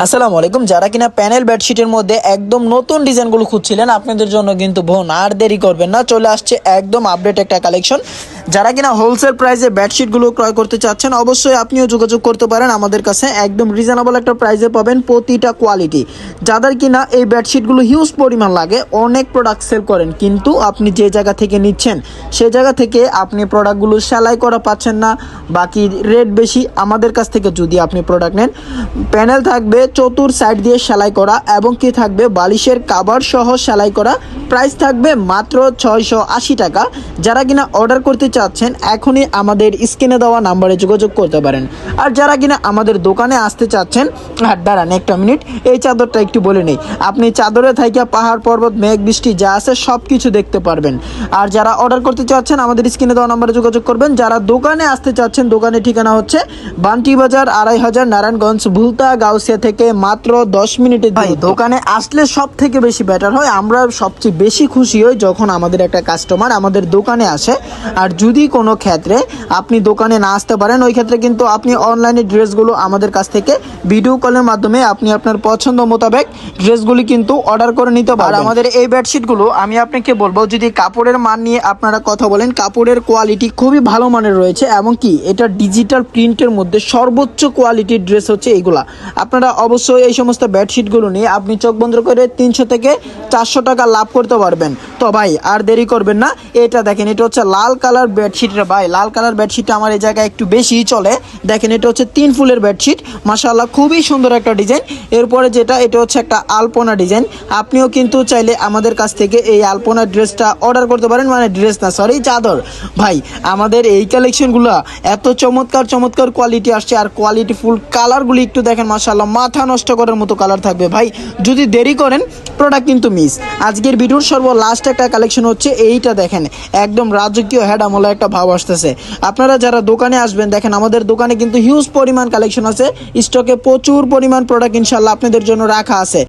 আসসালামু আলাইকুম। যারা কিনা প্যানেল বেডশিটের মধ্যে একদম নতুন ডিজাইনগুলো খুঁজছিলেন, আপনাদের জন্য কিন্তু বোন আর দেরি করবেন না, চলে আসছে একদম আপডেট একটা কালেকশন। যারা কিনা হোলসেল প্রাইসে বেডশিটগুলো ক্রয় করতে চাচ্ছেন, অবশ্যই আপনিও যোগাযোগ করতে পারেন আমাদের কাছে। একদম রিজনেবল একটা প্রাইসে পাবেন প্রতিটা কোয়ালিটি। যাদের কিনা এই বেডশিটগুলো হিউজ পরিমাণ লাগে, অনেক প্রোডাক্ট সেল করেন, কিন্তু আপনি যে জায়গা থেকে নিচ্ছেন সেই জায়গা থেকে আপনি প্রোডাক্টগুলো সেলাই করা পাচ্ছেন না, বাকি রেট বেশি। আমাদের কাছ থেকে যদি আপনি প্রোডাক্ট নেন, প্যানেল থাকবে চতুর সাইড দিয়ে সেলাই করা এবং কি থাকবে বালিশের কাভার সহ সেলাই করা। প্রাইস থাকবে মাত্র 680 টাকা। যারা কিনা অর্ডার করতে চাচ্ছেন, এখনই আমাদের স্ক্রিনে দেওয়া নাম্বারে যোগাযোগ করতে পারেন। আর যারা কিনা আমাদের দোকানে আসতে চাচ্ছেন, আর দাঁড়ান একটা মিনিট, এই চাদরটা একটু বলে নেই। আপনি চাদরে থাইকা পাহাড় পর্বত মেঘ বৃষ্টি যা আছে সব কিছু দেখতে পারবেন। আর যারা অর্ডার করতে চাচ্ছেন, আমাদের স্ক্রিনে দেওয়া নাম্বারে যোগাযোগ করবেন। যারা দোকানে আসতে চাচ্ছেন, দোকানের ঠিকানা হচ্ছে বান্টি বাজার 2500 নারায়ণগঞ্জ ভুলতা গাউসিয়া থেকে মাত্র 10 মিনিটে। ভাই দোকানে আসলে সব থেকে বেশি বেটার হয়। আমরা সবচেয়ে বেশি খুশি হই যখন আমাদের একটা কাস্টমার আমাদের দোকানে আসে। আর যদি কোনো ক্ষেত্রে আপনি দোকানে না আসতে পারেন, ওই ক্ষেত্রে কিন্তু আপনি অনলাইনে ড্রেসগুলো আমাদের কাছ থেকে ভিডিও কলের মাধ্যমে আপনি আপনার পছন্দ মোতাবেক ড্রেসগুলি কিন্তু অর্ডার করে নিতে পারেন। আর আমাদের এই বেডশিটগুলো আমি আপনাকে বলবো, যদি কাপড়ের মান নিয়ে আপনারা কথা বলেন, কাপড়ের কোয়ালিটি খুবই ভালো মানের রয়েছে। এবং কি এটা ডিজিটাল প্রিন্টের মধ্যে সর্বোচ্চ কোয়ালিটির ড্রেস হচ্ছে এইগুলা। আপনারা অবশ্যই এই সমস্ত বেডশিটগুলো নিয়ে আপনি চোখ বন্ধ করে 300 থেকে 400 টাকা লাভ করতে পারবেন। তো ভাই আর দেরি করবেন না, এটা দেখেন, এটা হচ্ছে লাল কালার বেডশিট রে ভাই। লাল কালার বেডশিটটা আমার এই জায়গায় একটু বেশিই চলে। দেখেন, এটা হচ্ছে 3 ফুলের বেডশিট, মাশাআল্লাহ খুবই সুন্দর একটা ডিজাইন। এরপরে যেটা, এটা হচ্ছে একটা আলপনা ডিজাইন। আপনিও কিন্তু চাইলে আমাদের কাছ থেকে এই আলপনা ড্রেসটা অর্ডার করতে পারেন, মানে ড্রেস না, সরি চাদর। ভাই আমাদের এই কালেকশনগুলো এত চমৎকার চমৎকার কোয়ালিটি আসছে, আর কোয়ালিটি ফুল কালারগুলি একটু দেখেন, মাশাআল্লাহ মাথা নষ্ট করার মতো কালার থাকবে। ভাই যদি দেরি করেন, প্রোডাক্ট কিন্তু মিস। আজকের ভিডিওর লাস্ট একটা কালেকশন হচ্ছে এইটা, দেখেন একদম রাজকীয় হ্যাডামোলা একটা ভাব আসতেছে। আপনারা যারা দোকানে আসবেন, দেখেন আমাদের দোকানে কিন্তু হিউজ পরিমাণ কালেকশন আছে, স্টকে প্রচুর পরিমাণ প্রোডাক্ট ইনশাল্লাহ আপনাদের জন্য রাখা আছে।